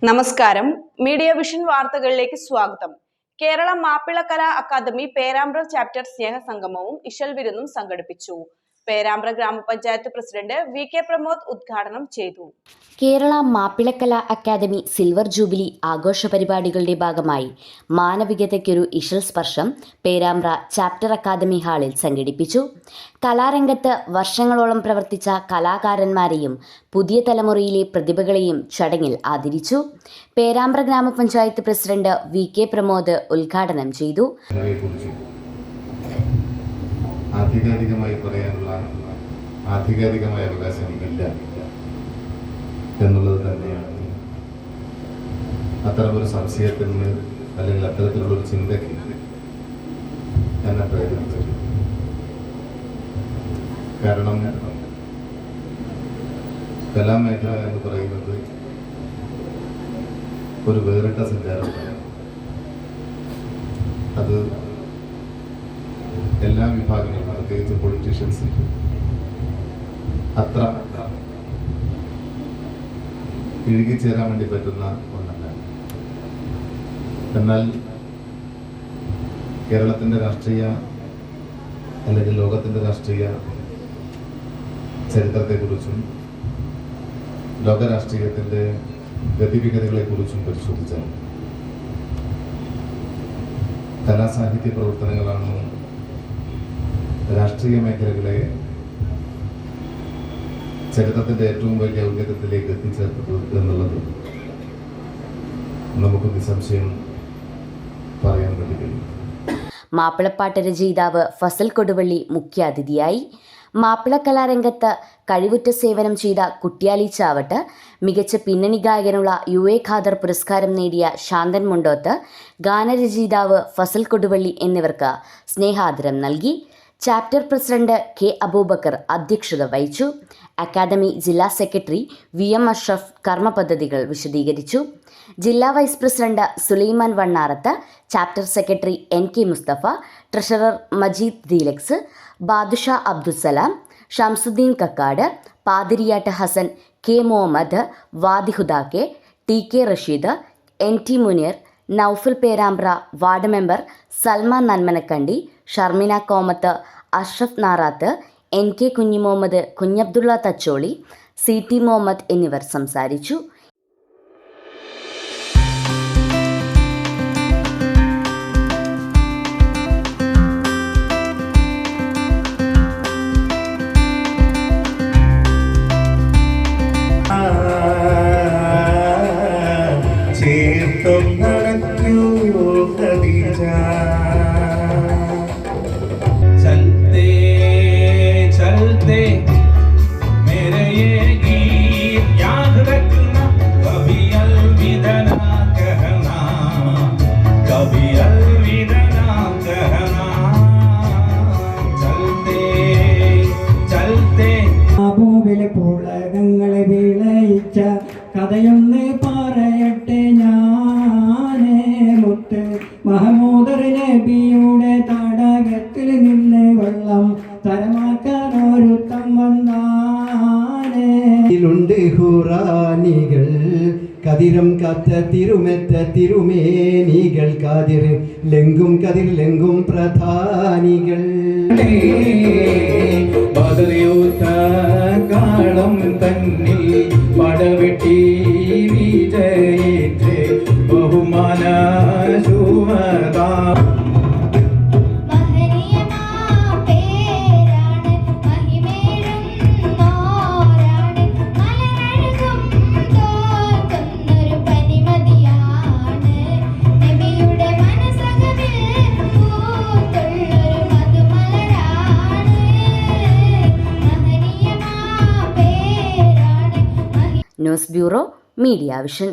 നമസ്കാരം. Media vision വാർത്തകളിലേക്ക് സ്വാഗതം. കേരള മാപ്പിള കലാ അക്കാദമി പേരാമ്പ്ര ചാപ്റ്റർ സ്നേഹസംഗമവും ഇശൽ വിരുന്നും സംഘടിപ്പിച്ചു. പേരാമ്പ്ര ഗ്രാമപഞ്ചായത്ത് പ്രസിഡന്റ് വി.കെ. പ്രമോദ് ഉദ്ഘാടനം ചെയ്തു. കേരള മാപ്പിളക്കലാ അക്കാദമി സിൽവർ ജൂബിലി ആഘോഷ പരിപാടികളുടെ ഭാഗമായി മാനവികതയ്ക്കൊരു ഇശൽ സ്പർശം പേരാമ്പ്ര ചാപ്റ്റർ അക്കാദമി ഹാളിൽ സംഘടിപ്പിച്ചു. കലാരംഗത്ത് വർഷങ്ങളോളം പ്രവർത്തിച്ച കലാകാരന്മാരെയും പുതിയ തലമുറയിലെ പ്രതിഭകളെയും ചടങ്ങിൽ ആദരിച്ചു. പേരാമ്പ്ര ഗ്രാമപഞ്ചായത്ത് പ്രസിഡന്റ് വി.കെ. പ്രമോദ് ഉദ്ഘാടനം ചെയ്തു. ആധികാരികമായ അവകാശമില്ല എന്നുള്ളത് തന്നെയാണ് അത്തരമൊരു സംശയത്തിന് അല്ലെങ്കിൽ അത്തരത്തിലുള്ളൊരു ചിന്തയ്ക്ക് എന്നെ പ്രേരിപ്പിച്ചത്. കാരണം കലാമേഖല എന്ന് പറയുന്നത് ഒരു വേറിട്ട സഞ്ചാരമാണ്. അത് എല്ലാ വിഭാഗങ്ങളും പ്രത്യേകിച്ച് പൊളിറ്റീഷ്യൻസ് അത്ര ഇഴുകിച്ചേരാൻ വേണ്ടി പറ്റുന്ന ഒന്നല്ല. എന്നാൽ കേരളത്തിൻ്റെ രാഷ്ട്രീയ അല്ലെങ്കിൽ ലോകത്തിൻ്റെ രാഷ്ട്രീയ ചരിത്രത്തെക്കുറിച്ചും ലോകരാഷ്ട്രീയത്തിൻ്റെ ഗതിവിഗതികളെക്കുറിച്ചും പരിശോധിച്ചാൽ കലാസാഹിത്യ പ്രവർത്തനങ്ങളാണ് രാഷ്ട്രീയ മേഖലകളെ ചരിത്രത്തിന്റെ ഏറ്റവും വലിയ ഔന്നത്യത്തിലേക്ക് എത്തിച്ചേർത്തത് എന്നുള്ളത് നമുക്ക് നിസ്സംശയം പറയാൻ കഴിയും. മാപ്പിളപ്പാട്ട് രചയിതാവ് ഫസൽ കൊടുവള്ളി മുഖ്യാതിഥിയായി. മാപ്പിള കലാരംഗത്ത് കഴിവുറ്റ സേവനം ചെയ്ത കുട്യാലി ചാവട്ട്, മികച്ച പിന്നണി ഗായകനുള്ള UA ഖാദർ പുരസ്കാരം നേടിയ ശാന്തൻ മുണ്ടോത്ത്, ഗാനരചയിതാവ് ഫസൽ കൊടുവള്ളി എന്നിവർക്ക് സ്നേഹാദരം നൽകി. ചാപ്റ്റർ പ്രസിഡന്റ് കെ അബൂബക്കർ അധ്യക്ഷത വഹിച്ചു. അക്കാദമി ജില്ലാ സെക്രട്ടറി VM അഷ്റഫ് കർമ്മപദ്ധതികൾ വിശദീകരിച്ചു. ജില്ലാ vice president Sulaiman Vannarath, chapter secretary NK Musthafa, treasurer Majeed deluxe, Badusha Abdussalam, Shamsudheen Kakkad, Pathiriyat Hasan, K Muhammad, വാദിഹുദാക്കെ, TK Rasheed, NT Muneer, Noufal Perambra, ward member Salman Nanmanakandi, Sharmina Komath, Ashraf Narath, NK Kunhimuhammad, Kunhabdulla Thacholi, CT Muhammad എന്നിവർ സംസാരിച്ചു. പുളകങ്ങളെ വിളയിച്ച കഥയൊന്ന് പറയട്ടെ ഞാനേ. മുത്ത് മഹമൂദർ നബിയുടെ തടാകത്തിൽ നിന്ന് വെള്ളം തരമാക്കാൻ ഒരുത്തം വന്നാനേ. ുണ്ട് ഹുറാനികൾ കതിരം കാത്ത തിരുമെത്ത തിരുമേനികൾ, കാതിർ ലെങ്കും കതിർ ലെങ്കും പ്രധാനികൾ. കാളം തന്നിൽ പടവെട്ടി വിജയിച്ച് ബഹുമാന ശൂവതാ. News bureau, media vision.